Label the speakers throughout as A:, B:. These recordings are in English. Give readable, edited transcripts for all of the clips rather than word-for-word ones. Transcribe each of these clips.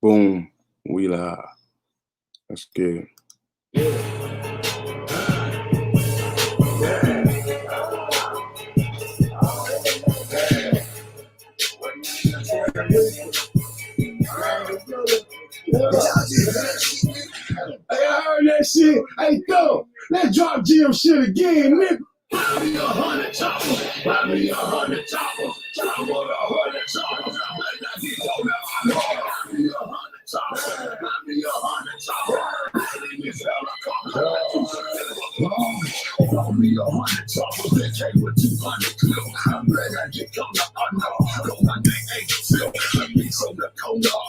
A: Boom, we live. That's good. Hey, I heard that shit. Hey, go. Let's drop Jim shit again, nigga. Buy me 100 choppers. Buy me 100 choppers. I want 100 choppers. I bet that he don't know. Buy me 100 choppers. Buy me 100 choppers. Baby, this helicopter. Buy me 100 choppers. They came with 200 clips. I bet I get come to unknown. Go my name ain't still. Let me from the corner.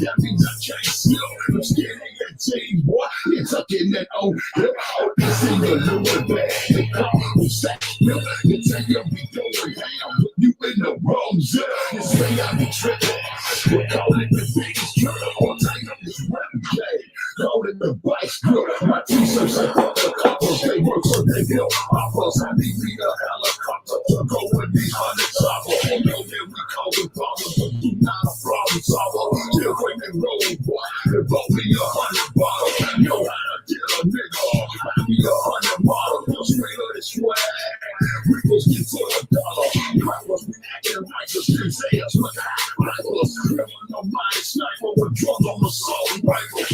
A: That means I can't steal. I'm scared of your team, boy. You're tucking that old hip. This ain't a little bag. They call me sack. You tell you be going ham. You in the wrong zone. You say I be tripping. We call it the biggest killer. All time of this rap game. Call it the vice grill. My t-shirts are fuck the coppers. They work for the hill. Offers, I need me a helicopter to go with these 100 choppers. You know that we call it problems, but you not a problem solver. Still bring it roll, boy. They bought me 100 bottles. Know how to get a nigga. Buy me 100 bottles. No straight of the swag. We supposed to get for $1. Rappers be acting like the streets ass. Look at rappers. Criminal mind sniper with drugs on the soul rifle.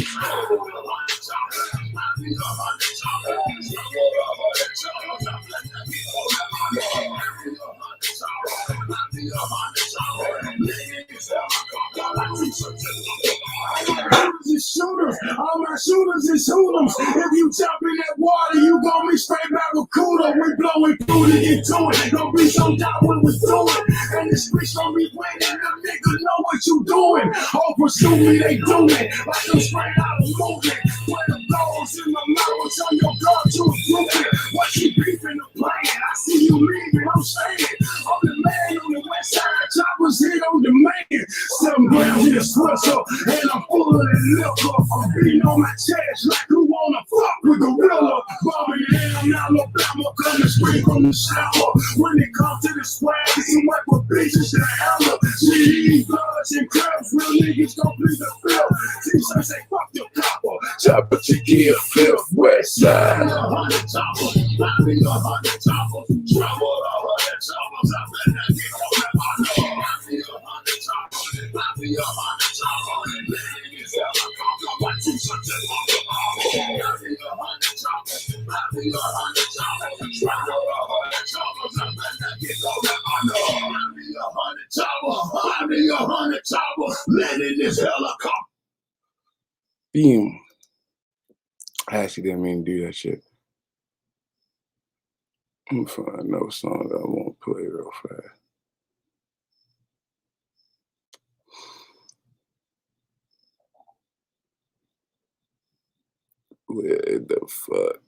A: Shooters, all my shooters is hoodlums. If you jump in that water, you gon' be straight barracuda. We blowing through to get to it. Don't be so down when we do it. And the streets gon' be waiting. The niggas know what you doing. Oh, pursue me, they do it. Like them straight out of movement. Put the goals in my mouth, tell your girl to approve it. What you beefing the plan? I see you leaving, I'm saying. I'm the man on the west side. Choppers hit on demand. 7 grams in a swisher. And I'm full of that liquor. I'm beating on my chest like who wanna fuck with gorilla. Bombing down Alabama, coming straight from the shower. When it comes to the swag, it's some weapon bitches to hammer. See, bloods and crabs, real niggas don't plead the field. T-shirts say fuck your copper. Chopper to give fifth west side. 100 choppers, buy me 100 choppers. Trouble 100 choppers, I bet that get on that I know. Buy me 100 choppers, buy me 100 choppers. Ladies, helicopter, my t-shirts and buy me 100 choppers, buy me 100 choppers. Trouble 100 choppers, I bet that get on that I know. Buy me 100 choppers, buy me 100 choppers. Land in this helicopter. Boom. I actually didn't mean to do that shit. I'm gonna find another song that I won't play real fast. Where the fuck?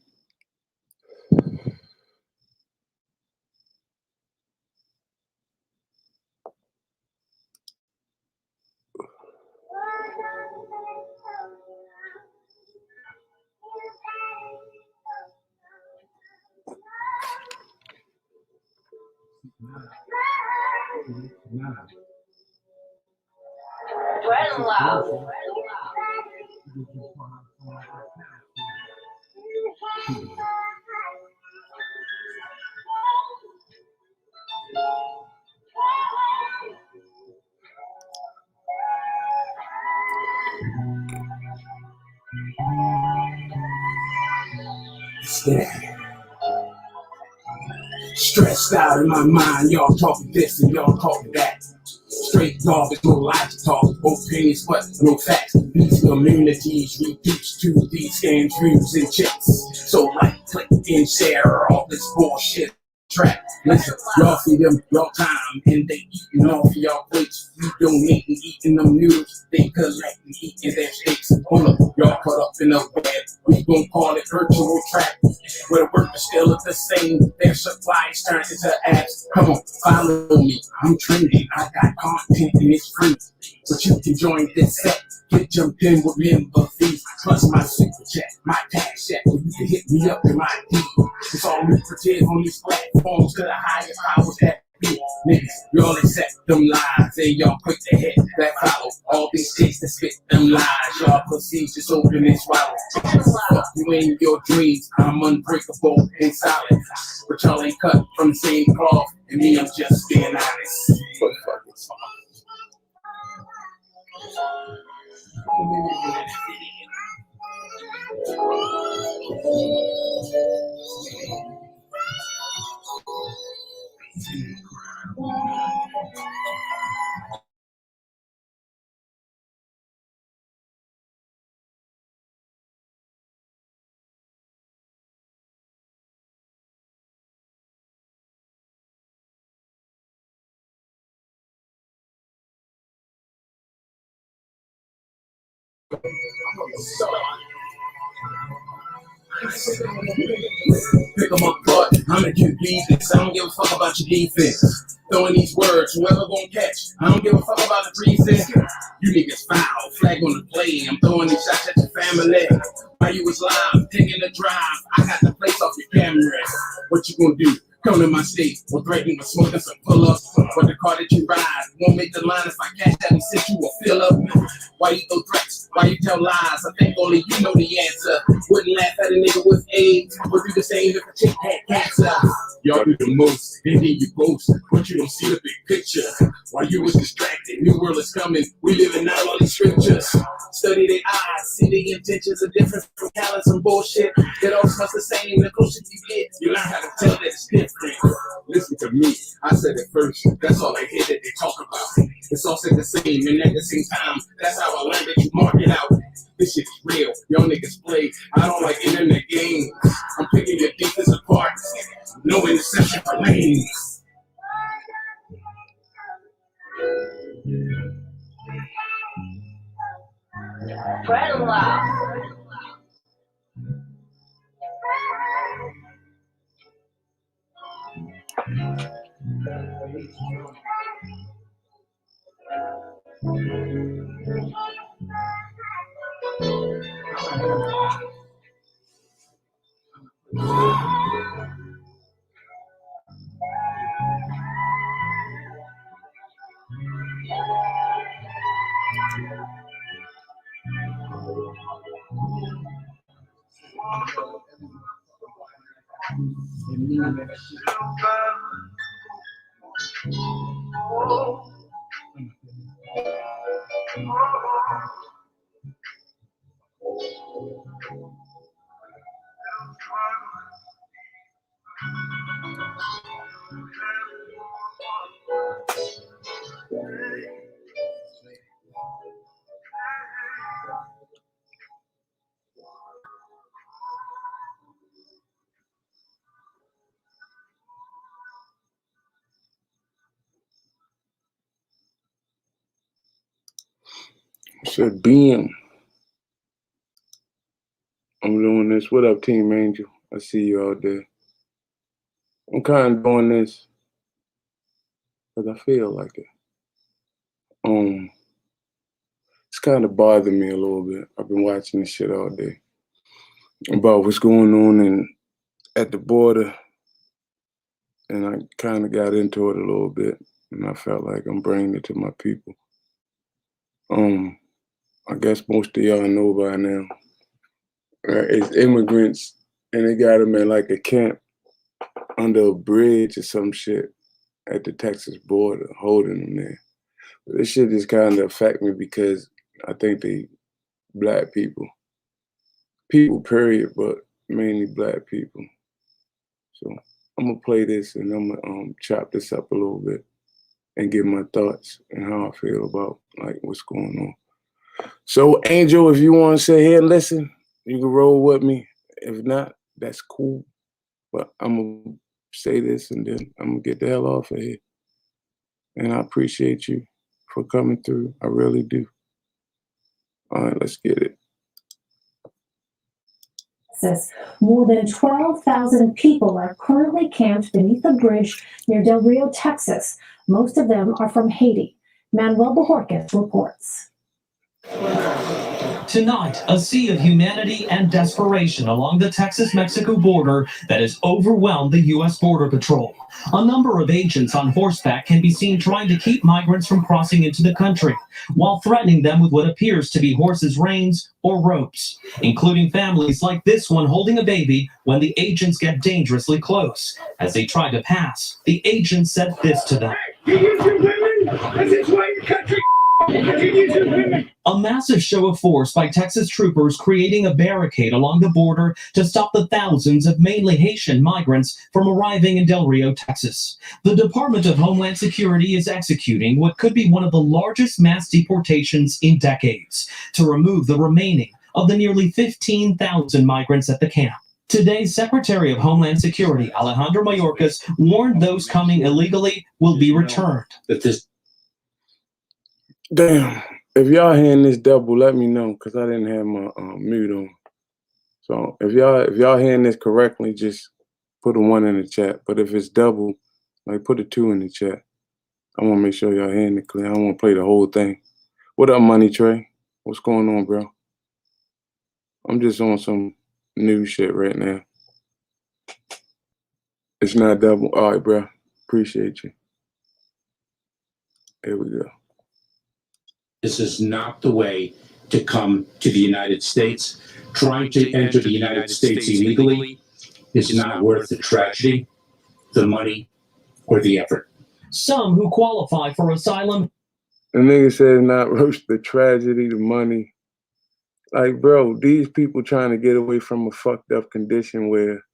A: Stressed out in my mind, y'all talking this and y'all talking that. Straight garbage, no logic talk, both opinions but no facts. These communities reduced to these scams, views, and checks. So like, click and share all this bullshit trap. Listen, y'all see them y'all time and they eating off y'all plates. We donating, eating them noodles. They collecting, eating their steaks. Hold up, y'all put up in the bed. We gon' call it virtual trap. Where the work is still the same. Their supplies turn into ads. Come on, follow me. I'm trending. I got content and it's free. But you can join this set. Get jumped in with member fees. Plus my super chat, my cash app. You can hit me up in my D. It's all lucrative on these platforms to the highest powers that
B: Niggas, y'all accept them lies, and y'all quick to hit that follow. All these chicks that spit them lies, y'all proceed just open and swallow. Fuck you in your dreams, I'm unbreakable and solid. But y'all ain't cut from the same cloth, and me, I'm just being honest. But fuck it. Pick them apart, I'ma get beat this. I don't give a fuck about your defense. Throwing these words, whoever gon' catch. I don't give a fuck about the precinct. You niggas foul, flag on the play. I'm throwing these shots at your family. While you was live, taking a drive, I got the place off your camera. What you gonna do? Come to my state, or threaten with smoking some pull-ups. But the car that you ride won't make the line if I catch that and sit you a fill up. Why you throw threats? Why you tell lies? I think only you know the answer. Wouldn't laugh at a nigga with AIDS, would do the same if a chick had cancer. Y'all do the most, and then you boast, but you don't see the big picture. While you was distracted, new world is coming, we living out all these scriptures. Study their eyes, see the intentions are different from callous and bullshit. It all smells the same, the closer you get, you learn how to tell that it's different. Listen to me, I said it first, that's all I hear that they talk about. It's all said the same, and at the same time, that's how I learned that you mark it out. This shit's real, y'all niggas play, I don't like internet games. I'm picking your defense apart, no interception for lanes.
C: Spread them loud.
D: Said Ben, I'm doing this. What up, Team Angel? I see you out there. I'm kind of doing this because I feel like it. It's kind of bothering me a little bit. I've been watching this shit all day about what's going on at the border, and I kind of got into it a little bit, and I felt like I'm bringing it to my people. I guess most of y'all know by now. It's immigrants, and they got them in like a camp under a bridge or some shit at the Texas border, holding them there. But this shit just kind of affect me because I think they black people, period, but mainly black people. So I'm gonna play this and I'm gonna chop this up a little bit and give my thoughts and how I feel about like what's going on. So Angel, if you want to sit here and listen, you can roll with me. If not, that's cool. But I'm gonna say this and then I'm gonna get the hell off of here. And I appreciate you for coming through. I really do. All right, let's get it.
E: More than 12,000 people are currently camped beneath a bridge near Del Rio, Texas. Most of them are from Haiti. Manuel Bojorquez reports.
F: Tonight, a sea of humanity and desperation along the Texas-Mexico border that has overwhelmed the U.S. Border Patrol. A number of agents on horseback can be seen trying to keep migrants from crossing into the country, while threatening them with what appears to be horses' reins or ropes, including families like this one holding a baby when the agents get dangerously close. As they try to pass, the agent said this to them. A massive show of force by Texas troopers creating a barricade along the border to stop the thousands of mainly Haitian migrants from arriving in Del Rio, Texas. The Department of Homeland Security is executing what could be one of the largest mass deportations in decades to remove the remaining of the nearly 15,000 migrants at the camp. Today, Secretary of Homeland Security Alejandro Mayorkas warned those coming illegally will be returned.
D: Damn. If y'all hearing this double, let me know, because I didn't have my mute on. So if y'all hearing this correctly, just put a 1 in the chat. But if it's double, like put a 2 in the chat. I want to make sure y'all hearing it clear. I want to play the whole thing. What up, Money Trey? What's going on, bro? I'm just on some new shit right now. It's not double. All right, bro. Appreciate you. Here we go.
G: This is not the way to come to the United States. Trying to enter the United States illegally is not worth the tragedy, the money, or the effort.
F: Some who qualify for asylum.
D: The nigga said not worth the tragedy, the money. Like, bro, these people trying to get away from a fucked up condition where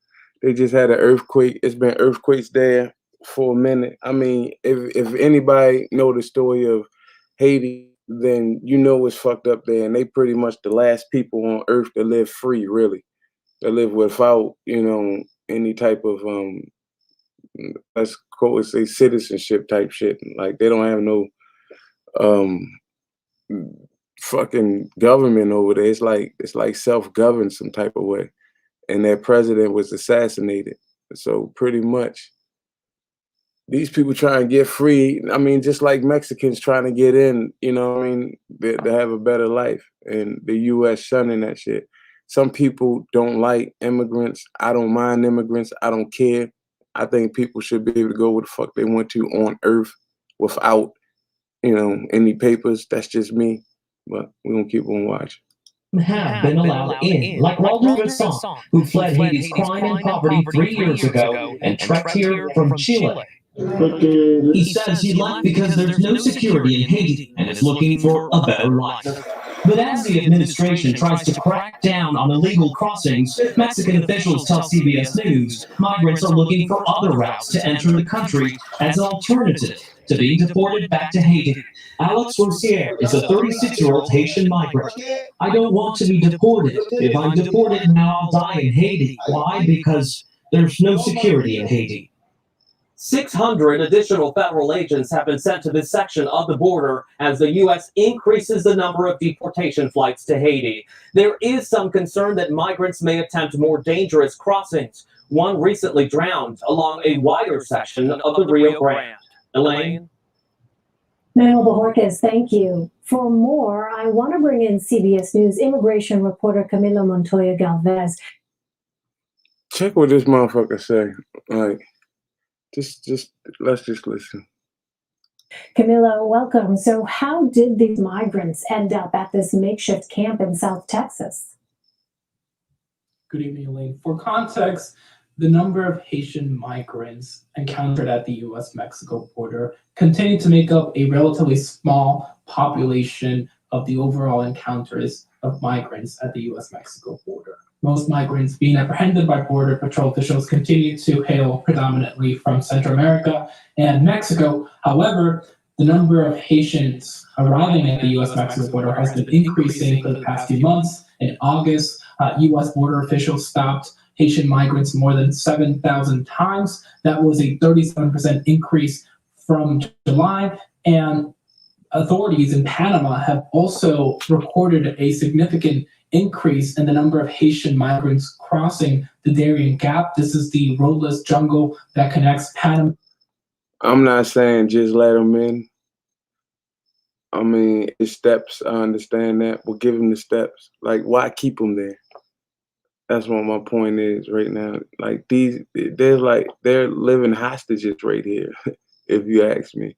D: they just had an earthquake. It's been earthquakes there for a minute. I mean, if anybody know the story of Haiti, then you know it's fucked up there, and they pretty much the last people on earth that live free, really. They live without, you know, any type of let's call it say citizenship type shit. Like they don't have no fucking government over there. It's like self-governed some type of way. And their president was assassinated. So pretty much these people try and get free. I mean, just like Mexicans trying to get in, you know what I mean, to have a better life. And the U.S. shunning that shit. Some people don't like immigrants. I don't mind immigrants. I don't care. I think people should be able to go where the fuck they want to on earth without, you know, any papers. That's just me. But we're going to keep on watching.
F: Have been allowed in, like Raul Vincent, who fled Haiti's crime and poverty 3 years ago and trekked here from Chile. He says he left because there's no security in Haiti and is looking for a better life. But as the administration tries to crack down on illegal crossings, Mexican officials tell CBS News migrants are looking for other routes to enter the country as an alternative to being deported back to Haiti. Alex Rosier is a 36-year-old Haitian migrant. I don't want to be deported. If I'm deported now, I'll die in Haiti. Why? Because there's no security in Haiti. 600 additional federal agents have been sent to this section of the border as the U.S. increases the number of deportation flights to Haiti. There is some concern that migrants may attempt more dangerous crossings. One recently drowned along a wider section of the Rio Grande. Elaine?
E: Manuel Bojorquez, thank you. For more, I want to bring in CBS News immigration reporter Camilo Montoya Galvez.
D: Check what this motherfucker say. Like, let's just listen.
E: Camilo, welcome. So how did these migrants end up at this makeshift camp in South Texas?
H: Good evening, Elaine. For context, the number of Haitian migrants encountered at the U.S.-Mexico border continue to make up a relatively small population of the overall encounters of migrants at the U.S.-Mexico border. Most migrants being apprehended by Border Patrol officials continue to hail predominantly from Central America and Mexico. However, the number of Haitians arriving at the U.S.-Mexico border has been increasing for the past few months. In August, U.S. border officials stopped Haitian migrants more than 7,000 times. That was a 37% increase from July. And authorities in Panama have also recorded a significant increase in the number of Haitian migrants crossing the Darien Gap. This is the roadless jungle that connects Panama.
D: I'm not saying just let them in. I mean, it's steps. I understand that, but give them the steps. Like, why keep them there? That's what my point is right now. Like they're living hostages right here. If you ask me,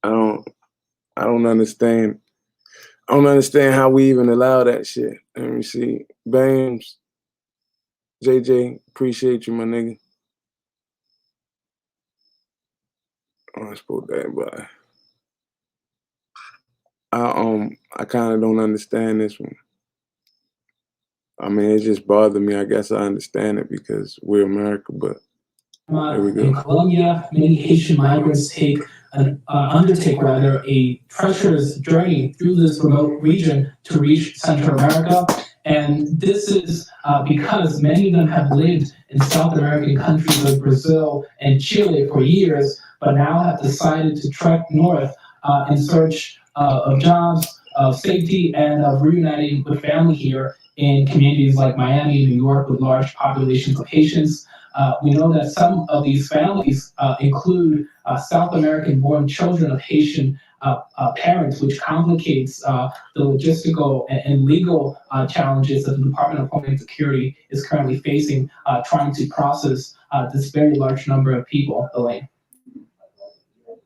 D: I don't understand. I don't understand how we even allow that shit. Let me see, Bams, JJ, appreciate you, my nigga. I spoke that, but I kind of don't understand this one. I mean, it just bothered me. I guess I understand it because we're America, but here we go.
H: In Colombia, many Haitian migrants undertake a treacherous journey through this remote region to reach Central America. And this is because many of them have lived in South American countries like Brazil and Chile for years, but now have decided to trek north in search of jobs, of safety, and of reuniting with family here in communities like Miami, New York, with large populations of Haitians. We know that some of these families include South American-born children of Haitian parents, which complicates the logistical and legal challenges that the Department of Homeland Security is currently facing, trying to process this very large number of people, Elaine.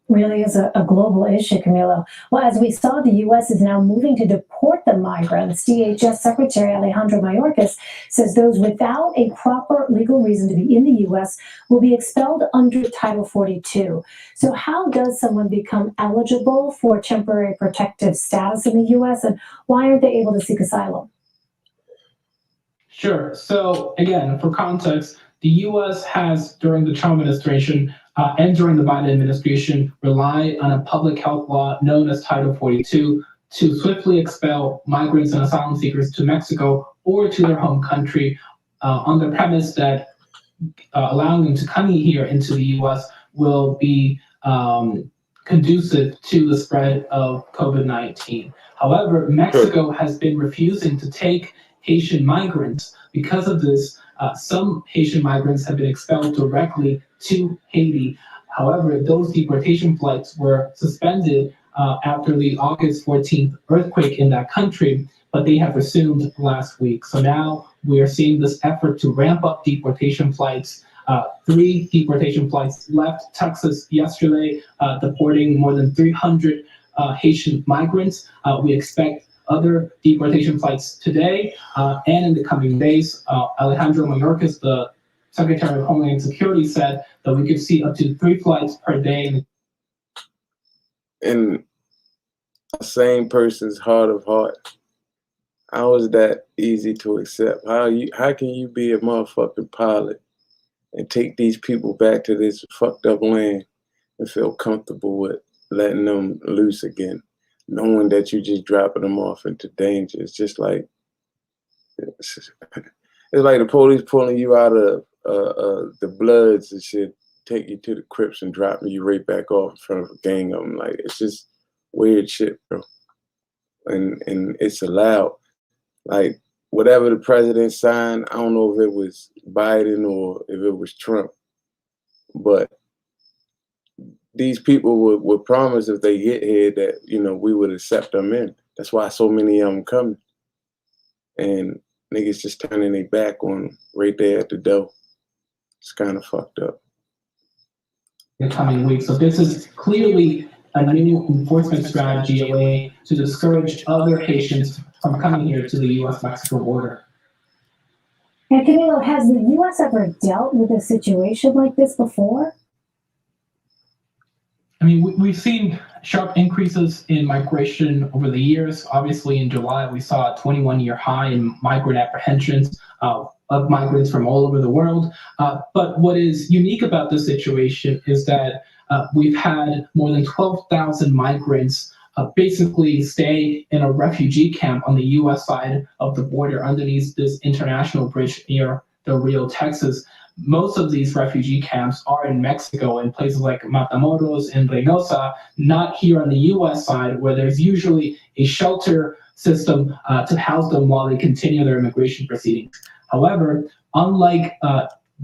E: Really is a global issue, Camilo. Well, as we saw, the U.S. is now moving to deport the migrants. DHS Secretary Alejandro Mayorkas says those without a proper legal reason to be in the U.S. will be expelled under Title 42. So how does someone become eligible for temporary protective status in the U.S., and why aren't they able to seek asylum?
H: Sure. So again, for context, the U.S. has, during the Trump administration and during the Biden administration, relied on a public health law known as Title 42 to swiftly expel migrants and asylum seekers to Mexico or to their home country on the premise that allowing them to come here into the U.S. will be conducive to the spread of COVID-19. However, Mexico has been refusing to take Haitian migrants. Because of this, some Haitian migrants have been expelled directly to Haiti. However, those deportation flights were suspended after the August 14th earthquake in that country, but they have resumed last week. So now we are seeing this effort to ramp up deportation flights. 3 deportation flights left Texas yesterday, deporting more than 300 Haitian migrants. We expect other deportation flights today and in the coming days. Alejandro Mayorkas, the Secretary of Homeland Security, said that we could see up to 3 flights per day.
D: In a sane person's heart of heart, how is that easy to accept? How can you be a motherfucking pilot and take these people back to this fucked up land and feel comfortable with letting them loose again, knowing that you just dropping them off into danger? It's just like it's like the police pulling you out of the Bloods and shit, take you to the Crips and dropping you right back off in front of a gang of them. Like, it's just weird shit, bro. And it's allowed. Like, whatever the president signed, I don't know if it was Biden or if it was Trump, but these people were promised if they get here that, you know, we would accept them in. That's why so many of them coming. And niggas just turning their back on them right there at the door. It's kind of fucked up.
H: In the coming weeks. So this is clearly a new enforcement strategy, a way to discourage other Haitians from coming here to the U.S.-Mexico border.
E: And Camilo, has the U.S. ever dealt with a situation like this before?
H: I mean, we've seen sharp increases in migration over the years. Obviously, in July, we saw a 21-year high in migrant apprehensions of migrants from all over the world. But what is unique about this situation is that we've had more than 12,000 migrants basically stay in a refugee camp on the U.S. side of the border underneath this international bridge near Del Rio, Texas. Most of these refugee camps are in Mexico, in places like Matamoros and Reynosa, not here on the U.S. side, where there's usually a shelter system to house them while they continue their immigration proceedings. However, unlike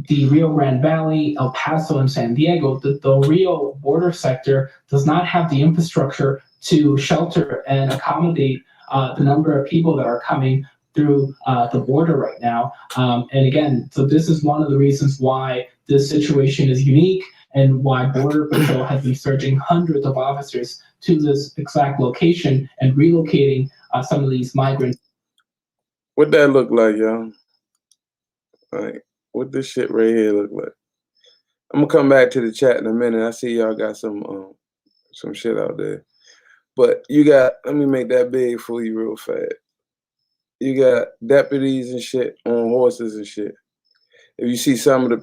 H: the Rio Grande Valley, El Paso, and San Diego, the Rio border sector does not have the infrastructure to shelter and accommodate the number of people that are coming through the border right now. And again, so this is one of the reasons why this situation is unique and why Border Patrol has been surging hundreds of officers to this exact location and relocating some of these migrants.
D: What that look like, y'all? Like, what this shit right here look like? I'm gonna come back to the chat in a minute. I see y'all got some shit out there. But you got, let me make that big for you real fast. You got deputies and shit on horses and shit. If you see some of the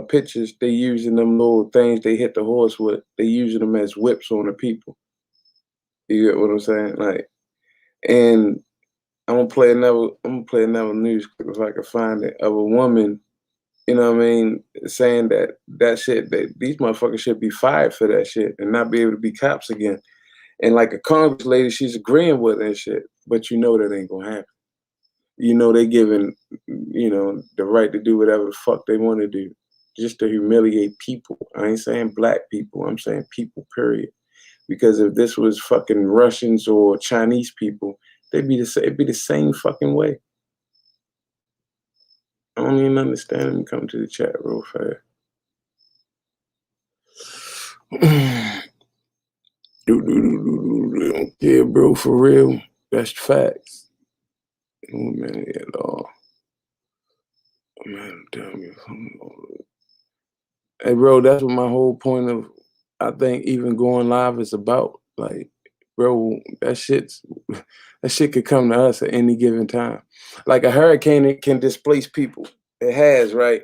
D: pictures, they using them little things they hit the horse with. They using them as whips on the people. You get what I'm saying? Like, and I'm gonna play another news clip if I can find it, of a woman, you know what I mean, saying that shit, that these motherfuckers should be fired for that shit and not be able to be cops again. And like a Congress lady, she's agreeing with that shit, but you know that ain't gonna happen. You know they giving, you know, the right to do whatever the fuck they want to do, just to humiliate people. I ain't saying black people, I'm saying people, period. Because if this was fucking Russians or Chinese people, it'd be the same fucking way. I don't even understand them. Come to the chat real fast. They don't care, bro, for real. That's facts. Oh man, at all. Man, tell me. Hey, bro, that's what my whole point of, I think, even going live is about. Like, bro, that shit could come to us at any given time. Like a hurricane, it can displace people. It has, right?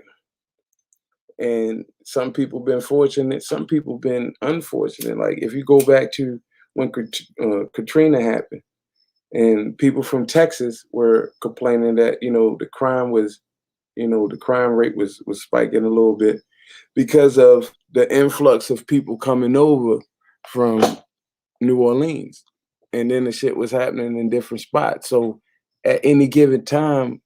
D: And some people been fortunate, some people been unfortunate. Like if you go back to when Katrina happened, and people from Texas were complaining that, you know, the crime rate was spiking a little bit because of the influx of people coming over from New Orleans. And then the shit was happening in different spots. So at any given time,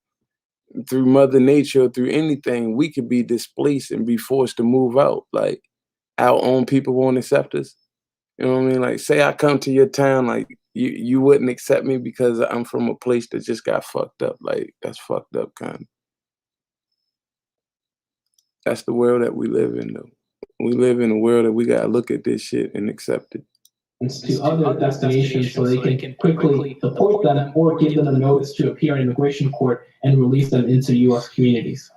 D: through Mother Nature, through anything, we could be displaced and be forced to move out. Like our own people won't accept us. You know what I mean? Like say I come to your town, like you wouldn't accept me because I'm from a place that just got fucked up. Like that's fucked up kind of. That's the world that we live in though. We live in a world that we gotta look at this shit and accept it.
H: To other destinations so they can quickly deport them or give them a notice to appear in immigration court and release them into U.S. communities.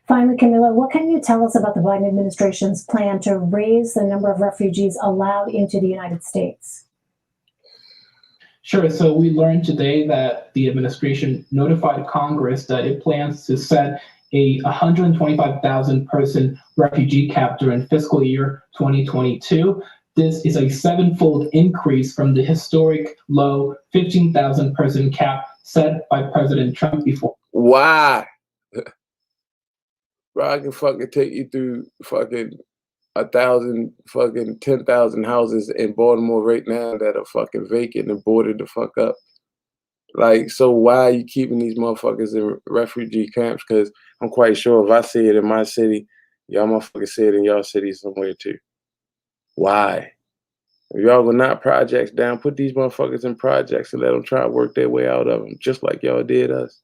E: Finally, Camilla, what can you tell us about the Biden administration's plan to raise the number of refugees allowed into the United States?
H: Sure. So we learned today that the administration notified Congress that it plans to set a 125,000 person refugee cap during fiscal year 2022. This is a 7-fold increase from the historic low 15,000 person cap set by President Trump before.
D: Why? Bro, I can fucking take you through fucking 1,000, fucking 10,000 houses in Baltimore right now that are fucking vacant and boarded the fuck up. Like, so why are you keeping these motherfuckers in refugee camps? Because I'm quite sure if I see it in my city, y'all motherfuckers see it in y'all city somewhere too. Why? If y'all will knock projects down, put these motherfuckers in projects and let them try to work their way out of them, just like y'all did us.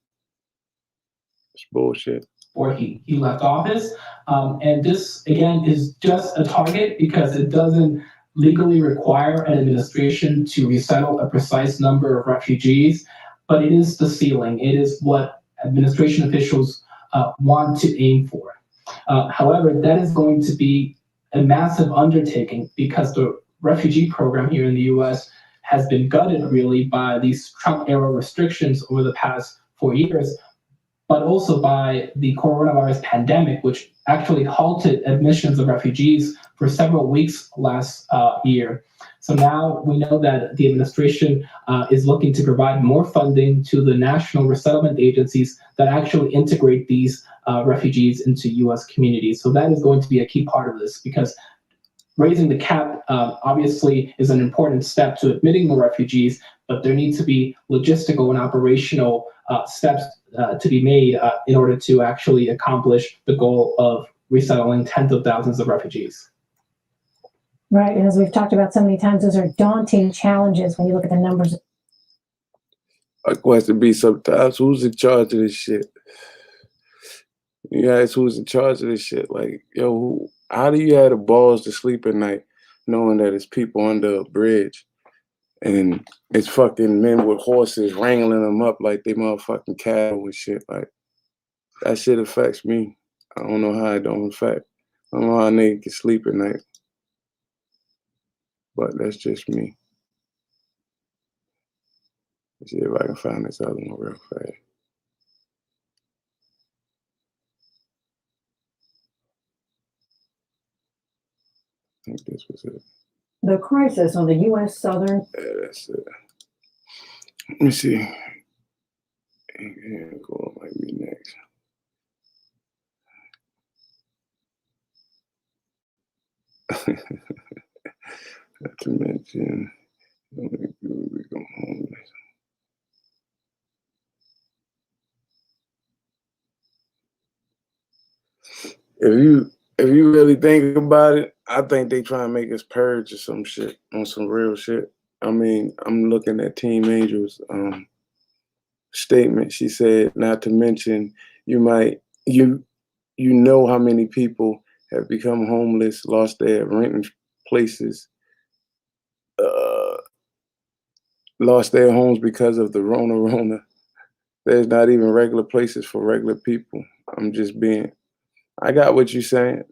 D: It's bullshit.
H: Or he left office. And this, again, is just a target because it doesn't legally require an administration to resettle a precise number of refugees, but it is the ceiling. It is what administration officials want to aim for. However, that is going to be a massive undertaking because the refugee program here in the US has been gutted really by these Trump-era restrictions over the past 4 years, but also by the coronavirus pandemic, which actually halted admissions of refugees for several weeks last year. So now we know that the administration is looking to provide more funding to the national resettlement agencies that actually integrate these refugees into U.S. communities. So that is going to be a key part of this because raising the cap obviously is an important step to admitting more refugees, but there needs to be logistical and operational steps to be made in order to actually accomplish the goal of resettling tens of thousands of refugees.
E: Right, and as we've talked about so many times, those are daunting challenges when you look at the numbers.
D: A question be sometimes, who's in charge of this shit? You guys, who's in charge of this shit? Like, yo, how do you have the balls to sleep at night knowing that it's people under a bridge and it's fucking men with horses wrangling them up like they motherfucking cattle and shit? Like, that shit affects me. I don't know how it don't affect. I don't know how niggas can sleep at night. But that's just me. Let's see if I can find this other one real fast. I think this was it.
I: The crisis on the U.S. southern.
D: Yeah, that's it. Let me see. Angola might be next. Not to mention, we come homeless. If you really think about it, I think they try to make us purge or some shit, on some real shit. I mean, I'm looking at Team Angel's statement. She said, not to mention, you know how many people have become homeless, lost their renting places, lost their homes because of the Rona. There's not even regular places for regular people. I got what you're saying.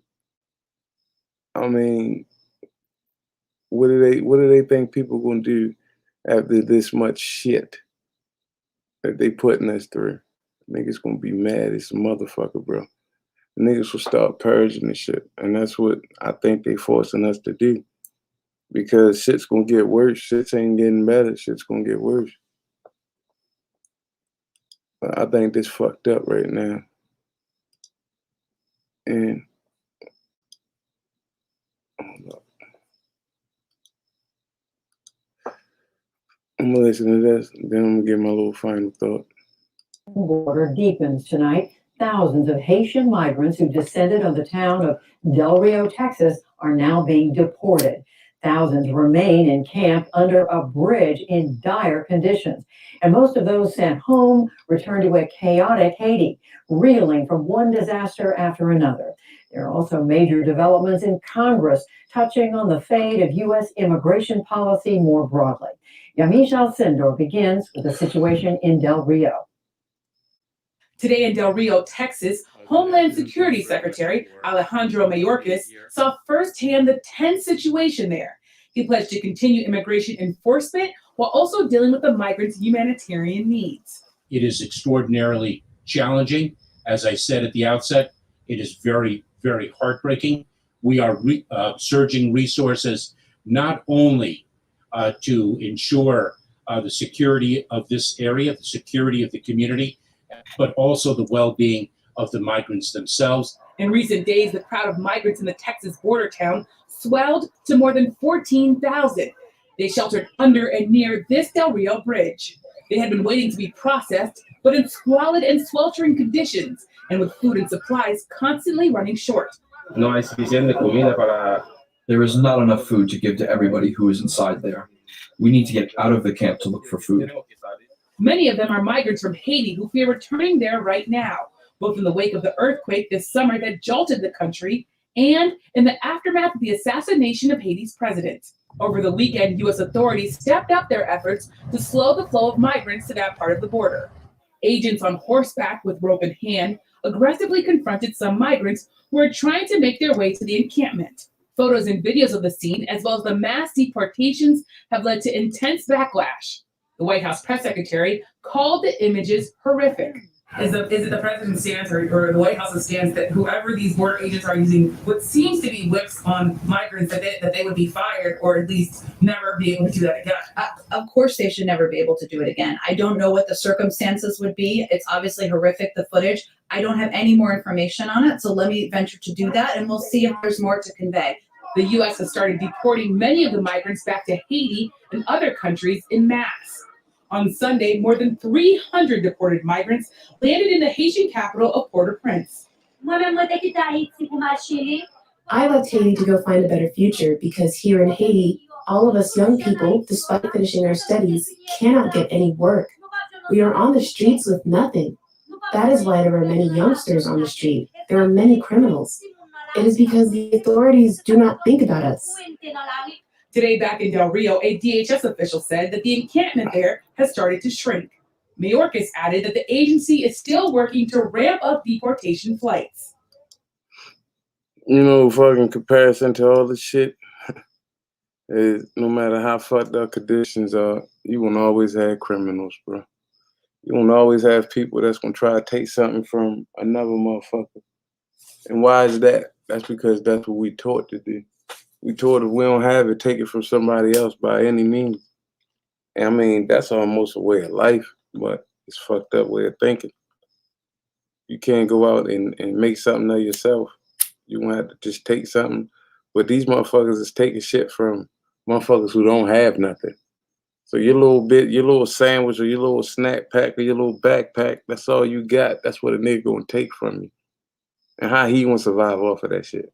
D: I mean, what do they think people gonna do after this much shit that they putting us through? Niggas gonna be mad as a motherfucker, bro. Niggas will start purging this shit. And that's what I think they forcing us to do. Because shit's gonna get worse. Shit ain't getting better. Shit's gonna get worse. But I think this fucked up right now. And I'm gonna listen to this, then I'm gonna give my little final thought.
I: Border deepens tonight. Thousands of Haitian migrants who descended on the town of Del Rio, Texas, are now being deported. Thousands remain in camp under a bridge in dire conditions. And most of those sent home return to a chaotic Haiti, reeling from one disaster after another. There are also major developments in Congress touching on the fate of U.S. immigration policy more broadly. Yamiche Alcindor begins with the situation in Del Rio.
J: Today in Del Rio, Texas, Homeland Security Secretary Alejandro Mayorkas saw firsthand the tense situation there. He pledged to continue immigration enforcement while also dealing with the migrants' humanitarian needs.
G: It is extraordinarily challenging. As I said at the outset, it is very, very heartbreaking. We are surging resources not only to ensure the security of this area, the security of the community, but also the well-being of the migrants themselves.
J: In recent days, the crowd of migrants in the Texas border town swelled to more than 14,000. They sheltered under and near this Del Rio bridge. They had been waiting to be processed, but in squalid and sweltering conditions, and with food and supplies constantly running short.
K: There is not enough food to give to everybody who is inside there. We need to get out of the camp to look for food.
J: Many of them are migrants from Haiti who fear returning there right now, both in the wake of the earthquake this summer that jolted the country and in the aftermath of the assassination of Haiti's president. Over the weekend, U.S. authorities stepped up their efforts to slow the flow of migrants to that part of the border. Agents on horseback with rope in hand aggressively confronted some migrants who were trying to make their way to the encampment. Photos and videos of the scene, as well as the mass deportations, have led to intense backlash. The White House press secretary called the images horrific. Is it the president's stance or the White House's stance that whoever these border agents are using what seems to be whips on migrants that they would be fired or at least never be able to do that again?
L: Of course they should never be able to do it again. I don't know what the circumstances would be. It's obviously horrific, the footage. I don't have any more information on it, so let me venture to do that and we'll see if there's more to convey.
J: The U.S. has started deporting many of the migrants back to Haiti and other countries en masse. On Sunday, more than 300 deported migrants landed in the Haitian capital of Port-au-Prince.
M: I left Haiti to go find a better future because here in Haiti, all of us young people, despite finishing our studies, cannot get any work. We are on the streets with nothing. That is why there are many youngsters on the street. There are many criminals. It is because the authorities do not think about us.
J: Today, back in Del Rio, a DHS official said that the encampment there has started to shrink. Mayorkas added that the agency is still working to ramp up deportation flights.
D: You know, fucking comparison to all the shit, is no matter how fucked up conditions are, you won't always have criminals, bro. You won't always have people that's gonna try to take something from another motherfucker. And why is that? That's because that's what we taught to do. We taught if we don't have it, take it from somebody else by any means. And I mean, that's almost a way of life, but it's a fucked up way of thinking. You can't go out and make something of yourself. You gonna have to just take something. But these motherfuckers is taking shit from motherfuckers who don't have nothing. So your little bit, your little sandwich or your little snack pack or your little backpack, that's all you got. That's what a nigga gonna take from you. And how he gonna survive off of that shit?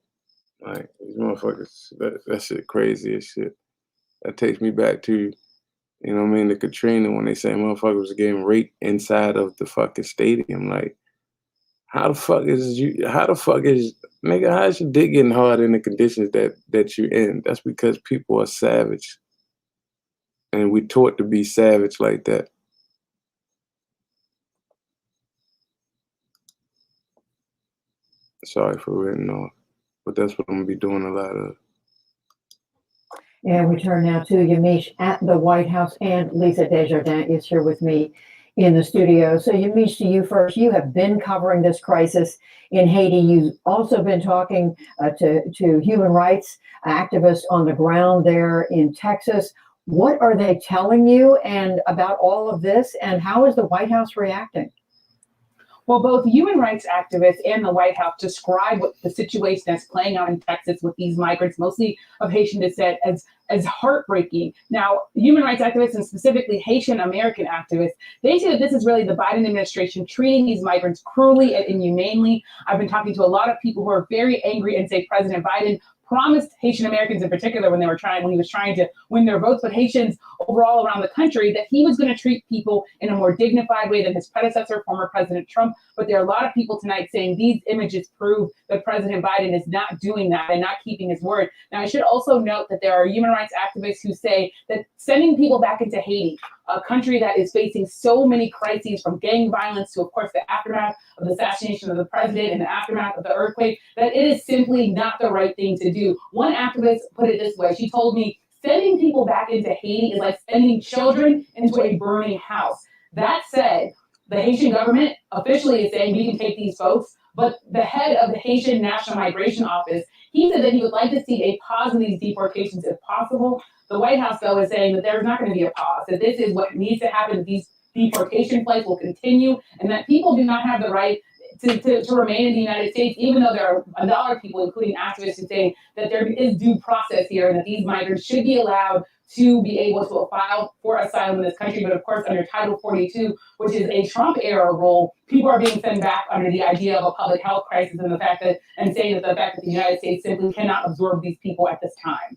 D: Like, these motherfuckers, that shit crazy as shit. That takes me back to, you know what I mean, the Katrina, when they say motherfuckers was getting raped inside of the fucking stadium. Like, how the fuck is, nigga, how is your dick getting hard in the conditions that you're in? That's because people are savage. And we taught to be savage like that. Sorry for written off, but that's what I'm gonna be doing a lot of.
I: And we turn now to Yamiche at the White House, and Lisa Desjardins is here with me in the studio. So Yamiche, to you first. You have been covering this crisis in Haiti. You've also been talking to human rights activists on the ground there in Texas. What are they telling you and about all of this, and how is the White House reacting?
J: Well, both human rights activists and the White House describe what the situation that's playing out in Texas with these migrants, mostly of Haitian descent, as heartbreaking. Now, human rights activists and specifically Haitian American activists, they say that this is really the Biden administration treating these migrants cruelly and inhumanely. I've been talking to a lot of people who are very angry and say President Biden promised Haitian Americans in particular when he was trying to win their votes, but Haitians overall around the country, that he was going to treat people in a more dignified way than his predecessor, former President Trump. But there are a lot of people tonight saying these images prove that President Biden is not doing that and not keeping his word. Now, I should also note that there are human rights activists who say that sending people back into Haiti, a country that is facing so many crises, from gang violence to, of course, the aftermath of the assassination of the president and the aftermath of the earthquake, that it is simply not the right thing to do. One activist put it this way. She told me, sending people back into Haiti is like sending children into a burning house. That said, the Haitian government officially is saying we can take these folks, but the head of the Haitian National Migration Office, he said that he would like to see a pause in these deportations if possible. The White House, though, is saying that there's not going to be a pause, that this is what needs to happen, that these deportation flights will continue, and that people do not have the right to remain in the United States, even though there are a lot of people, including activists, who say that there is due process here and that these migrants should be allowed to be able to file for asylum in this country. But of course, under Title 42, which is a Trump-era rule, people are being sent back under the idea of a public health crisis and saying that the fact that the United States simply cannot absorb these people at this time.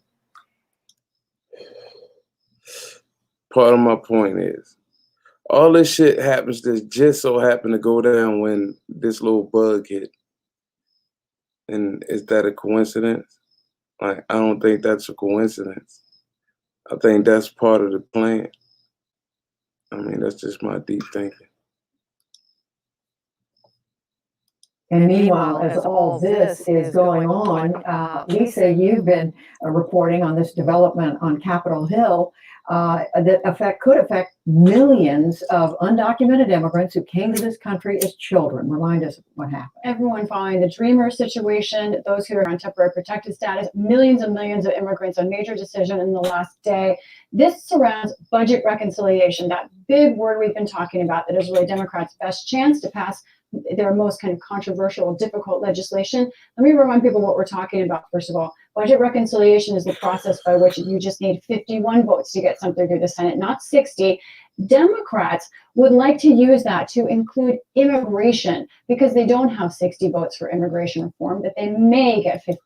D: Part of my point is, all this shit happens that just so happened to go down when this little bug hit. And is that a coincidence? Like, I don't think that's a coincidence. I think that's part of the plan. I mean, that's just my deep thinking.
I: And meanwhile, as all this is going on, Lisa, you've been reporting on this development on Capitol Hill that could affect millions of undocumented immigrants who came to this country as children. Remind us what happened.
N: Everyone following the Dreamer situation, those who are on temporary protected status, millions and millions of immigrants, a major decision in the last day. This surrounds budget reconciliation, that big word we've been talking about that is really Democrats' best chance to pass their most kind of controversial, difficult legislation. Let me remind people what we're talking about. First of all, Budget reconciliation is the process by which you just need 51 votes to get something through the Senate, not 60. Democrats would like to use that to include immigration because they don't have 60 votes for immigration reform, but they may get 50.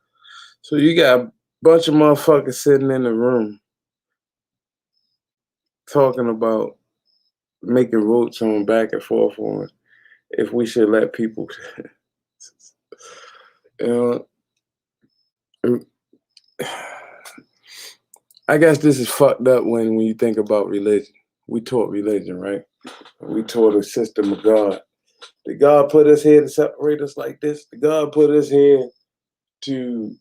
D: So you got a bunch of motherfuckers sitting in the room talking about making votes on back and forth on if we should let people, you know, I guess this is fucked up when you think about religion. We taught religion, right? We taught a system of God. Did God put us here to separate us like this? Did God put us here to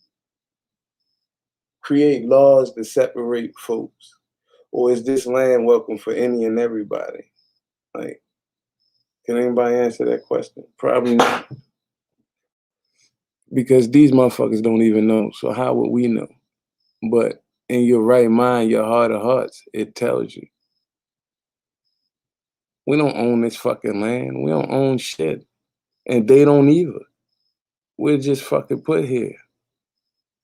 D: create laws to separate folks? Or is this land welcome for any and everybody? Like, can anybody answer that question? Probably not. Because these motherfuckers don't even know. So how would we know? But in your right mind, your heart of hearts, it tells you. We don't own this fucking land. We don't own shit. And they don't either. We're just fucking put here.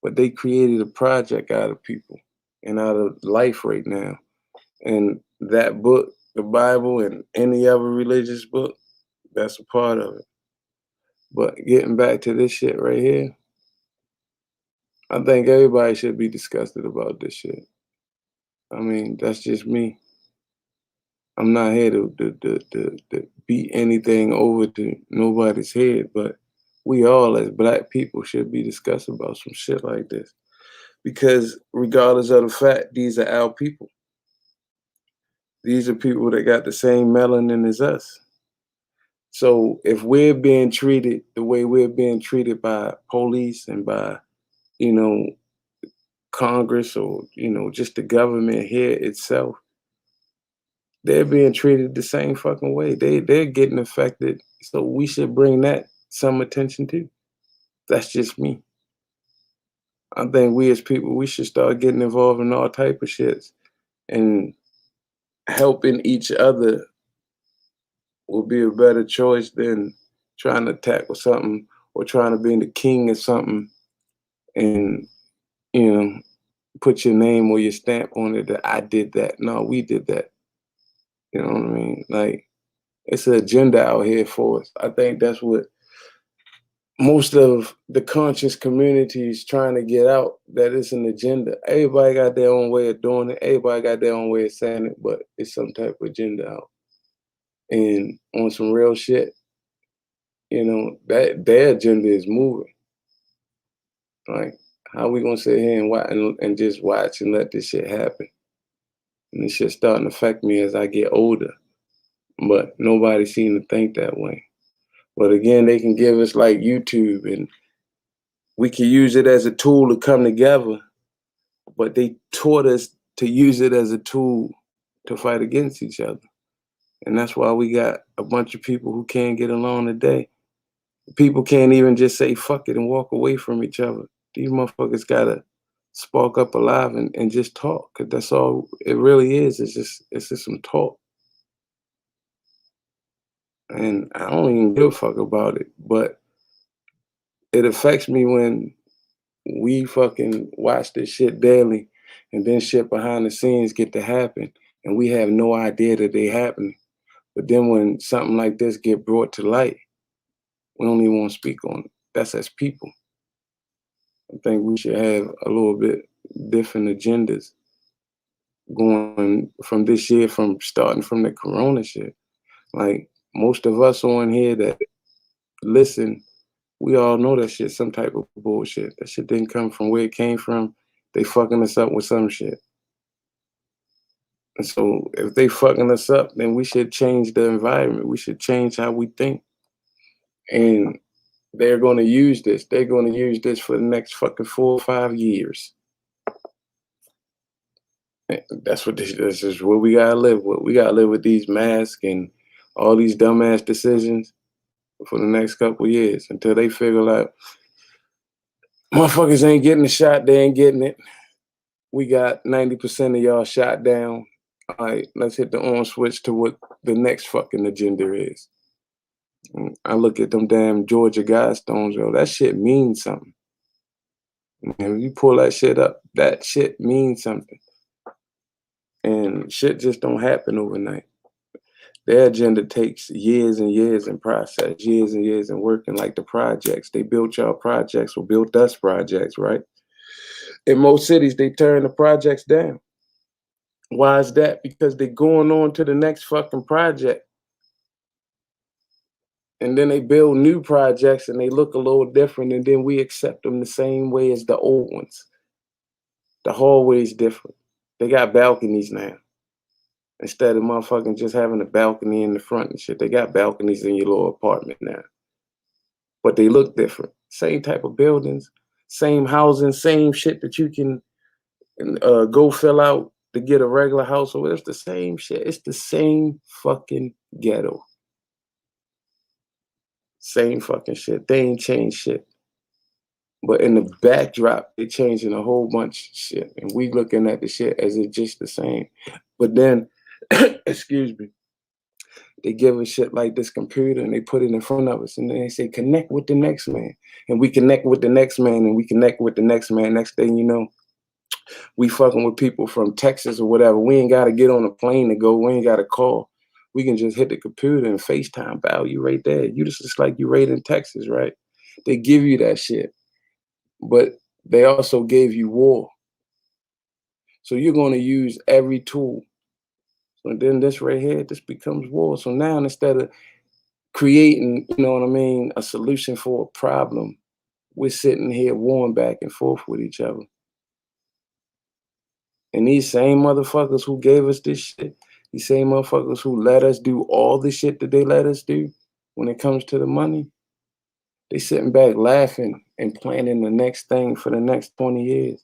D: But they created a project out of people and out of life right now. And that book, the Bible, and any other religious book, that's a part of it. But getting back to this shit right here, I think everybody should be disgusted about this shit. I mean, that's just me. I'm not here to beat anything over to nobody's head, but we all as Black people should be discussed about some shit like this. Because regardless of the fact, these are our people. These are people that got the same melanin as us. So if we're being treated the way we're being treated by police and by, you know, Congress or, you know, just the government here itself, they're being treated the same fucking way. They're getting affected. So we should bring that some attention to. That's just me. I think we as people, we should start getting involved in all type of shits and helping each other will be a better choice than trying to tackle something or trying to be the king of something and, you know, put your name or your stamp on it that I did that. No, we did that. You know what I mean? Like, it's an agenda out here for us. I think that's what most of the conscious community is trying to get out, that it's an agenda. Everybody got their own way of doing it. Everybody got their own way of saying it, but it's some type of agenda out. And on some real shit, you know, that their agenda is moving. Like, how we gonna sit here and watch and just watch and let this shit happen? And this shit starting to affect me as I get older. But nobody seems to think that way. But again, they can give us like YouTube and we can use it as a tool to come together. But they taught us to use it as a tool to fight against each other. And that's why we got a bunch of people who can't get along today. People can't even just say fuck it and walk away from each other. These motherfuckers gotta spark up alive and just talk. Cause that's all it really is. It's just some talk. And I don't even give a fuck about it. But it affects me when we fucking watch this shit daily and then shit behind the scenes get to happen and we have no idea that they happen. But then when something like this get brought to light, we don't even want to speak on it. That's as people. I think we should have a little bit different agendas going from this year, from starting from the corona shit. Like most of us on here that listen, we all know that shit some type of bullshit. That shit didn't come from where it came from. They fucking us up with some shit. And so if they fucking us up, then we should change the environment. We should change how we think. And they're going to use this. They're going to use this for the next fucking 4 or 5 years. And that's what this is what we got to live with. We got to live with these masks and all these dumbass decisions for the next couple of years until they figure out motherfuckers ain't getting the shot. They ain't getting it. We got 90% of y'all shot down. All right, let's hit the on switch to what the next fucking agenda is. And I look at them damn Georgia Guidestones, yo, that shit means something. And you pull that shit up, that shit means something. And shit just don't happen overnight. Their agenda takes years and years in process, years and years in working, like the projects. They built y'all projects or built us projects, right? In most cities, they turn the projects down. Why is that? Because they're going on to the next fucking project. And then they build new projects and they look a little different, and then we accept them the same way as the old ones. The hallway's different. They got balconies now. Instead of motherfucking just having a balcony in the front and shit, they got balconies in your little apartment now. But they look different. Same type of buildings, same housing, same shit that you can go fill out to get a regular house. So it's the same shit. It's the same fucking ghetto. Same fucking shit. They ain't changed shit. But in the backdrop, they changing a whole bunch of shit. And we looking at the shit as it's just the same. But then, excuse me, they give us shit like this computer and they put it in front of us and then they say, connect with the next man. And we connect with the next man and we connect with the next man. Next thing you know, we fucking with people from Texas or whatever. We ain't got to get on a plane to go. We ain't got to call. We can just hit the computer and FaceTime value right there. You just like you right in Texas, right? They give you that shit. But they also gave you war. So you're going to use every tool. So then this right here, this becomes war. So now instead of creating, you know what I mean, a solution for a problem, we're sitting here warring back and forth with each other. And these same motherfuckers who gave us this shit, these same motherfuckers who let us do all the shit that they let us do when it comes to the money, they sitting back laughing and planning the next thing for the next 20 years.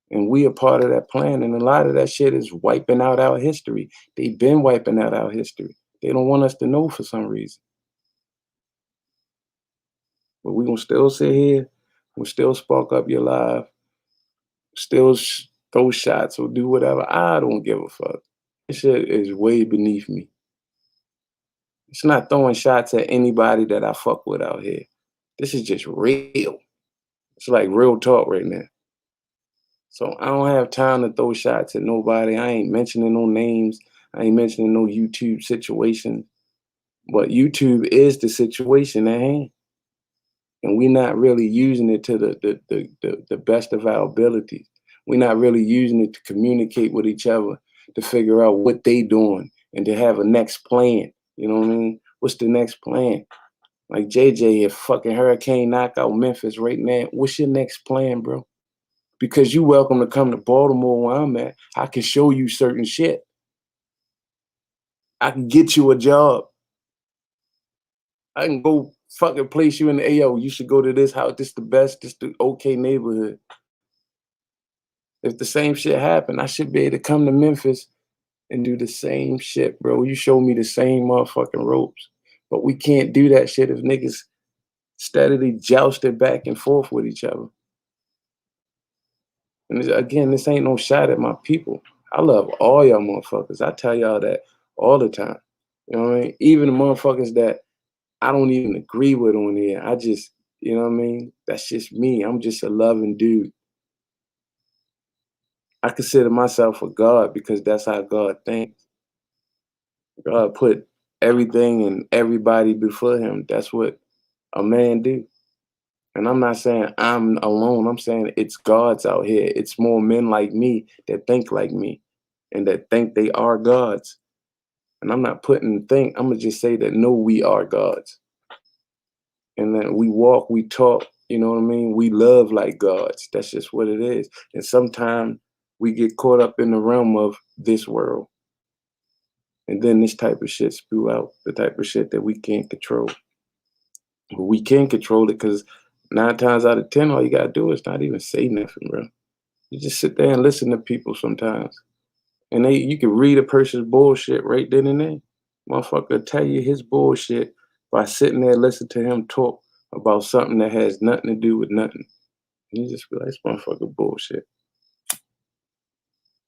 D: And we are part of that plan. And a lot of that shit is wiping out our history. They've been wiping out our history. They don't want us to know for some reason. But we're going to still sit here. We'll still spark up your life. Still throw shots or do whatever. I don't give a fuck. This shit is way beneath me. It's not throwing shots at anybody that I fuck with out here. This is just real. It's like real talk right now. So I don't have time to throw shots at nobody. I ain't mentioning no names. I ain't mentioning no YouTube situation. But YouTube is the situation at hand. And we're not really using it to the best of our abilities. We're not really using it to communicate with each other, to figure out what they doing and to have a next plan. You know what I mean? What's the next plan? Like JJ, if fucking hurricane knock out Memphis right now, what's your next plan, bro? Because you welcome to come to Baltimore where I'm at. I can show you certain shit. I can get you a job. I can go fucking place you in the AO. You should go to this house. This the best. This the okay neighborhood. If the same shit happened, I should be able to come to Memphis and do the same shit, bro. You show me the same motherfucking ropes. But we can't do that shit if niggas steadily jousted back and forth with each other. And again, this ain't no shot at my people. I love all y'all motherfuckers. I tell y'all that all the time. You know what I mean? Even the motherfuckers that I don't even agree with on here. I just, you know what I mean? That's just me. I'm just a loving dude. I consider myself a God because that's how God thinks. God put everything and everybody before him. That's what a man do. And I'm not saying I'm alone. I'm saying it's gods out here. It's more men like me that think like me and that think they are gods. And I'm not putting think. I'm going to just say that, no, we are gods. And then we walk, we talk, you know what I mean? We love like gods. That's just what it is. And sometimes we get caught up in the realm of this world. And then this type of shit spew out, the type of shit that we can't control. But we can control it because 9 times out of 10, all you got to do is not even say nothing, bro. You just sit there and listen to people sometimes. And you can read a person's bullshit right then and there. Motherfucker tell you his bullshit by sitting there listening to him talk about something that has nothing to do with nothing. And you just be like, this motherfucker bullshit.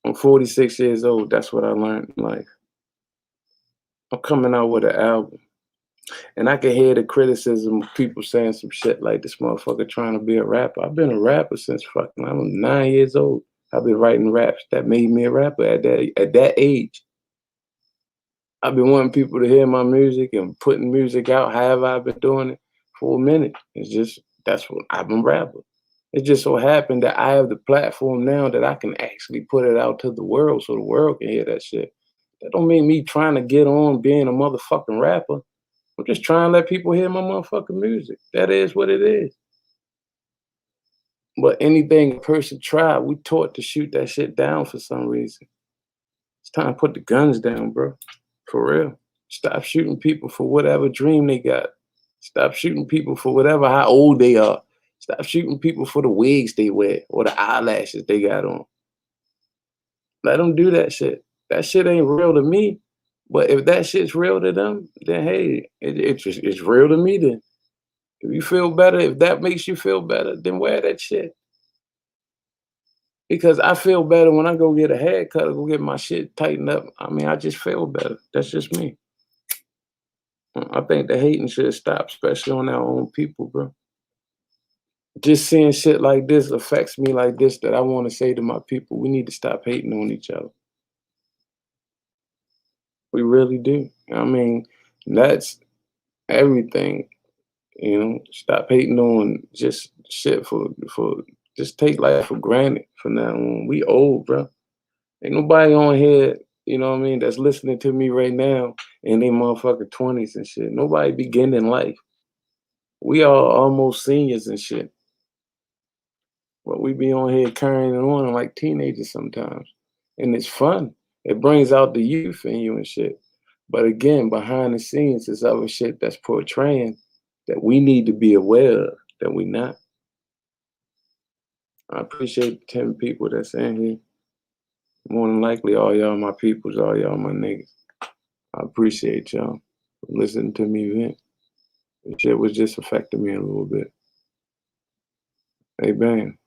D: I'm 46 years old. That's what I learned in life. I'm coming out with an album. And I can hear the criticism of people saying some shit like this motherfucker trying to be a rapper. I've been a rapper since fucking I was 9 years old. I've been writing raps that made me a rapper at that age. I've been wanting people to hear my music and putting music out. However, I've been doing it for a minute. It's just that's what I've been rapping. It just so happened that I have the platform now that I can actually put it out to the world so the world can hear that shit. That don't mean me trying to get on being a motherfucking rapper. I'm just trying to let people hear my motherfucking music. That is what it is. But anything a person tried, we taught to shoot that shit down for some reason. It's time to put the guns down, bro. For real. Stop shooting people for whatever dream they got. Stop shooting people for whatever how old they are. Stop shooting people for the wigs they wear or the eyelashes they got on. Let them do that shit. That shit ain't real to me. But if that shit's real to them, then hey, it's real to me then. If you feel better, if that makes you feel better, then wear that shit. Because I feel better when I go get a haircut or go get my shit tightened up. I mean, I just feel better. That's just me. I think the hating should stop, especially on our own people, bro. Just seeing shit like this affects me like this that I want to say to my people, we need to stop hating on each other. We really do. I mean, that's everything. You know, stop hating on just shit for just take life for granted from now on. We old, bro. Ain't nobody on here, you know what I mean, that's listening to me right now in their motherfucking 20s and shit. Nobody beginning life. We are almost seniors and shit. But we be on here carrying on like teenagers sometimes. And it's fun. It brings out the youth in you and shit. But again, behind the scenes, there's other shit that's portraying that we need to be aware of, that we not. I appreciate the 10 people that's in here. More than likely, all y'all my peoples, all y'all my niggas. I appreciate y'all for listening to me vent. The shit was just affecting me a little bit. Hey, Bam,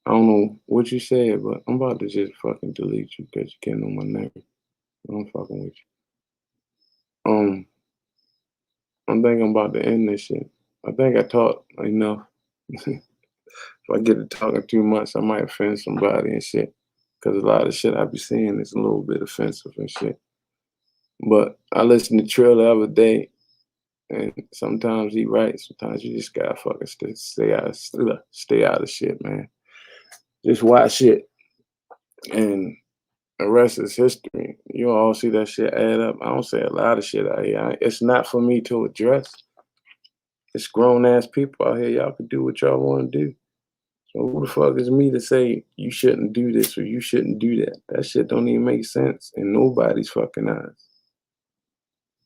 D: I don't know what you said, but I'm about to just fucking delete you because you're getting on my nerves. I'm fucking with you. I'm thinking I'm about to end this shit. I think I talked enough. If I get to talking too much, I might offend somebody and shit. Because a lot of shit I be seeing is a little bit offensive and shit. But I listened to Trill the other day, and sometimes he right. Sometimes you just gotta fucking stay out of shit, man. Just watch it, and the rest is history. You all see that shit add up. I don't say a lot of shit out here. It's not for me to address. It's grown ass people out here. Y'all can do what y'all want to do. So who the fuck is me to say you shouldn't do this or you shouldn't do that? That shit don't even make sense in nobody's fucking eyes.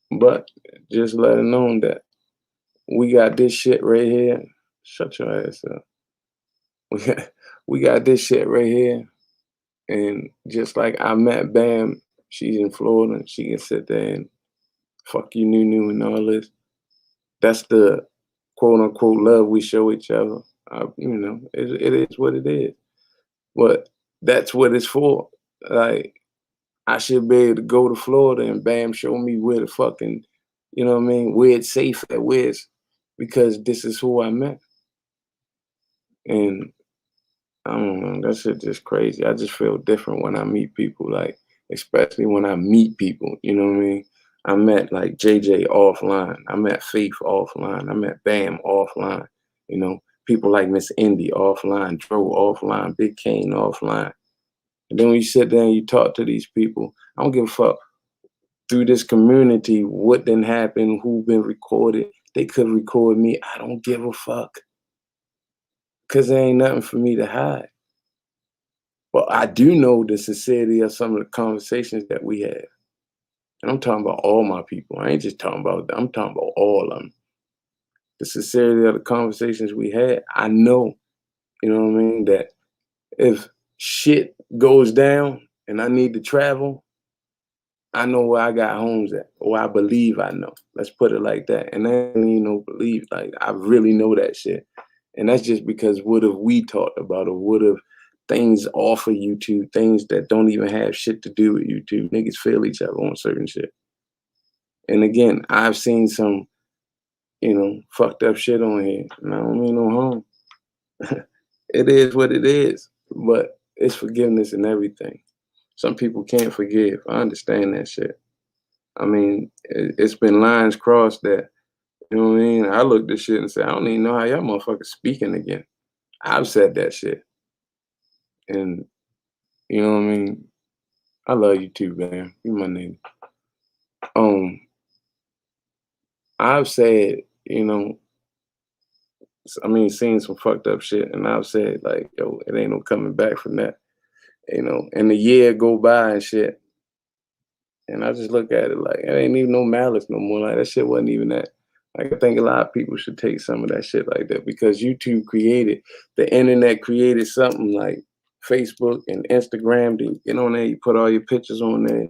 D: But just let it known that we got this shit right here. Shut your ass up. We got this shit right here. And just like I met Bam, she's in Florida, and she can sit there and fuck you, Nunu, and all this. That's the quote unquote love we show each other. You know, it is what it is. But that's what it's for. Like, I should be able to go to Florida and Bam show me where the fucking, you know what I mean, where it's safe at, because this is who I met. And I don't know, that shit just crazy. I just feel different when I meet people, like, especially when I meet people, you know what I mean? I met like JJ offline. I met Faith offline. I met Bam offline. You know, people like Miss Indy offline, Dro offline, Big Kane offline. And then when you sit there and you talk to these people, I don't give a fuck through this community what didn't happen, who been recorded. They could record me. I don't give a fuck. Because there ain't nothing for me to hide. But I do know the sincerity of some of the conversations that we have. And I'm talking about all my people. I ain't just talking about them. I'm talking about all of them. The sincerity of the conversations we had, I know, you know what I mean, that if shit goes down and I need to travel, I know where I got homes at, or I believe I know. Let's put it like that. And I ain't even no believe. Like, I really know that shit. And that's just because what have we talked about, or what have things off of YouTube, things that don't even have shit to do with YouTube. Niggas feel each other on certain shit. And again, I've seen some, fucked up shit on here, and I don't mean no harm. It is what it is, but it's forgiveness and everything. Some people can't forgive. I understand that shit. I mean, it's been lines crossed that, you know what I mean? I looked at shit and said, I don't even know how y'all motherfuckers speaking again. I've said that shit. And, you know what I mean? I love you too, man. You my nigga. I've said, seeing some fucked up shit, and I've said, like, yo, it ain't no coming back from that, and the year go by and shit, and I just look at it like, it ain't even no malice no more. Like, that shit wasn't even that. Like, I think a lot of people should take some of that shit like that, because YouTube the internet created something like Facebook and Instagram. To get on there, you put all your pictures on there,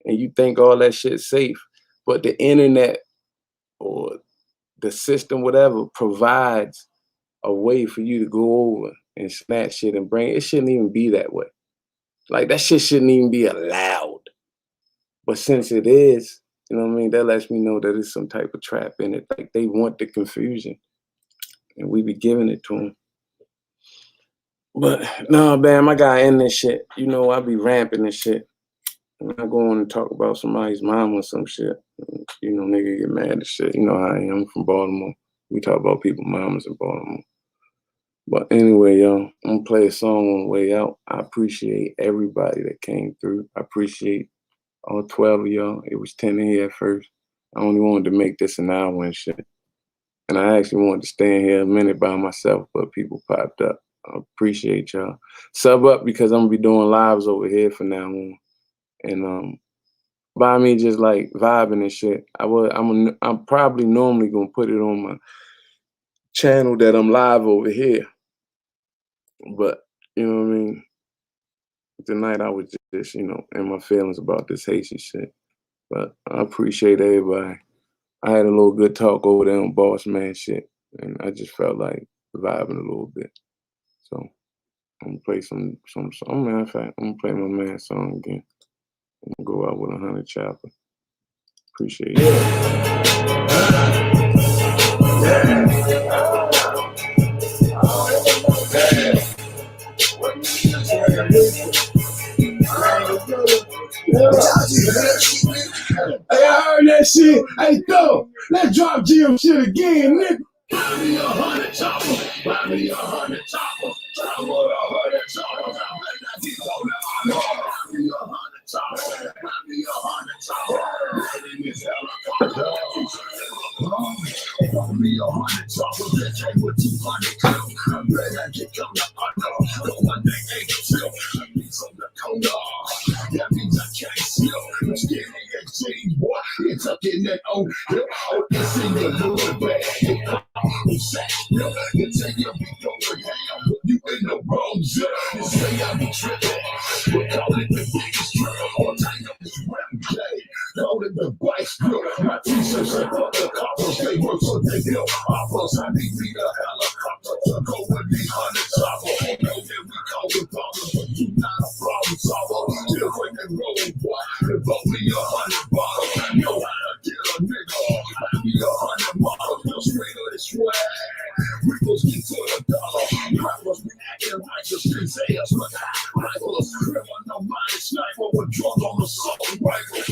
D: and you think all that shit's safe. But the internet or the system, whatever, provides a way for you to go over and snatch shit and bring it. It shouldn't even be that way. Like, that shit shouldn't even be allowed. But since it is, you know what I mean, that lets me know that there's some type of trap in it. Like, they want the confusion, and we be giving it to them. But no, bam, I gotta end this shit. I be ramping this shit. And I go on and talk about somebody's mom or some shit. Nigga get mad and shit. You know how I am. I'm from Baltimore. We talk about people's mamas in Baltimore. But anyway, y'all, I'm gonna play a song on the way out. I appreciate everybody that came through. I appreciate all 12 of y'all. It was 10 in here at first. I only wanted to make this an hour and shit. And I actually wanted to stay in here a minute by myself, but people popped up. I appreciate y'all. Sub up, because I'm gonna be doing lives over here from now on. And by me just like vibing and shit. I'm probably normally gonna put it on my channel that I'm live over here. But you know what I mean? Tonight I was just, in my feelings about this Haitian shit. But I appreciate everybody. I had a little good talk over there on Boss Man shit, and I just felt like vibing a little bit. So I'm gonna play some song. Matter of fact, I'm gonna play my man's song again. I'm gonna go out with 100 Chopper. Appreciate
A: Hey, I heard that shit. Hey, go. Let's drop Jim shit again, nigga. Buy me 100 choppers. Buy me 100 choppers. Buy me 100 choppers. Buy me 100 choppers. Buy me 100 choppers. Buy me 100 choppers. That came with 200 kills. Man, I get come up under. The one thing ain't chill. I need some to come up. That means I can't steal. I'm skinny and jeans, boy. It's up in that old hip. It's in your little bag. You say you be going down, but you in the wrong zone. You say I be tripping, but call it the biggest trip. All time of this rap game, call it the vice grip. My t-shirts and other coppers, they work so they deal offers. I need me a helicopter to go with me 100 chopper. Oh no, yeah, we call it problem, but you not a problem solver. Still quick and rolling, boy, and vote me 100 bottles. Know how to get a nigga, buy me 100 models, no straight of this swag. We was get to the dollar. Rappers be acting like the streets ass, but rifles, criminal minded sniper with drug on the assault rifle.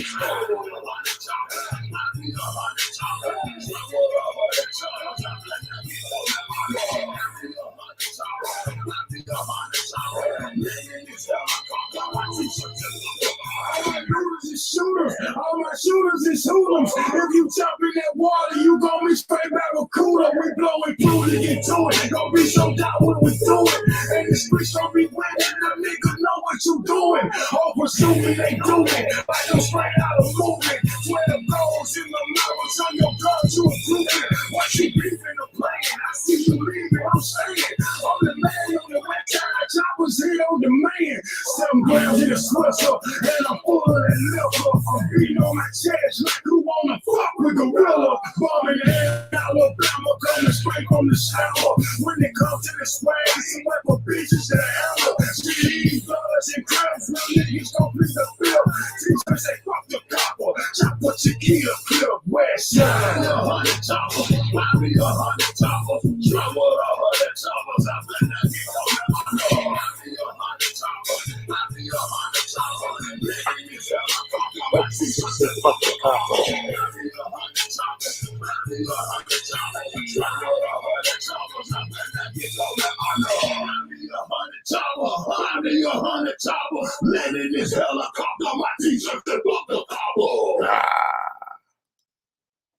A: Shooters, all my shooters is hoodlums. If you jump in that water, you gon' be straight barracuda. We blowing through to get to it. Gon' be so down when we do it. And the streets gon' be winning. The nigga know what you doing. Oh, pursue me, they do it. Like them straight out of movement. 12 goals in the mirror. Turn your gun to a groupie. What you beefing the plan? I see you leaving, I'm saying. I'm the man on the west side. Choppers here on demand. 7 grams in a swisher. And I'm full of that liquor. I'm beating on my chest like who wanna fuck with gorilla. Bombing in Alabama, coming straight from the shower. When it comes to the swag, some weapon bitches that hammer. CDs, bloods, and crabs, real niggas gon' plead the bill. Teachers say fuck the copper. chop what you kill, kill, where shine. 100 choppers, I be 100 choppers. Drum with 100 choppers, I better get on that know. I be 100 choppers, I be 100 choppers. Living is hell, I'm talking about Jesus and fucking copper. I be 100 choppers, I be 100 choppers. Drum with 100 choppers, I better get on that know. I be 100 choppers, I be 100 choppers. Living is helicopter, my t-shirt and buckle copper.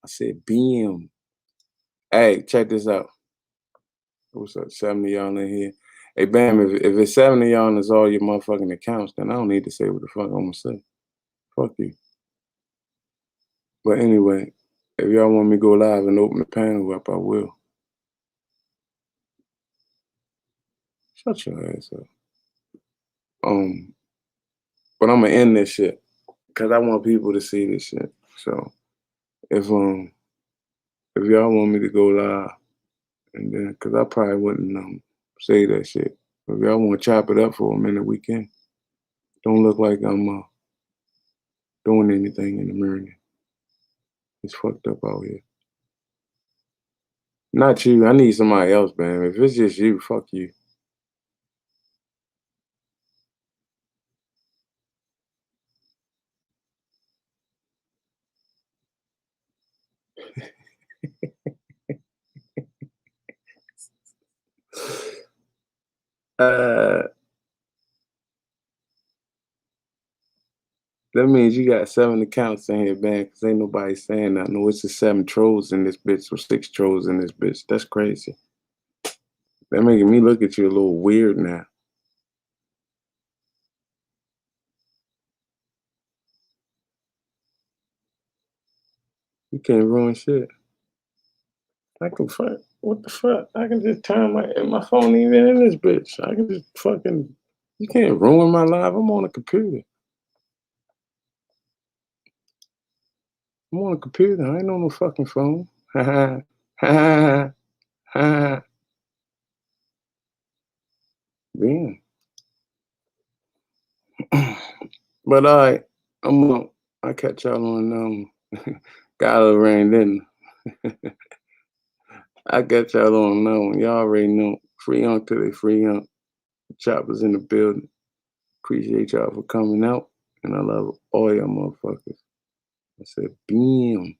D: I said, BM. Hey, check this out. What's up, 70 y'all in here? Hey, Bam, if it's 70 y'all and it's all your motherfucking accounts, then I don't need to say what the fuck I'm gonna say. Fuck you. But anyway, if y'all want me to go live and open the panel up, I will. Shut your ass up. But I'm gonna end this shit because I want people to see this shit. So if y'all want me to go live, and then because I probably wouldn't say that shit. But if y'all want to chop it up for a minute, we can. Don't look like I'm doing anything in the mirror. It's fucked up out here. Not you. I need somebody else, man. If it's just you, fuck you. That means you got 7 accounts in here, man, because ain't nobody saying nothing. No, it's just 7 trolls in this bitch or 6 trolls in this bitch. That's crazy. That making me look at you a little weird now. You can't ruin shit. I can fuck. What the fuck? I can just turn my phone even in this bitch. I can just fucking. You can't ruin my life. I'm on a computer. I'm on a computer. I ain't on no fucking phone. Ha ha ha ha. Yeah. But I catch y'all on got a rain, didn't I catch y'all on y'all already know. Free Young till they free Young. Choppers in the building. Appreciate y'all for coming out. And I love all y'all motherfuckers. I said, BAM.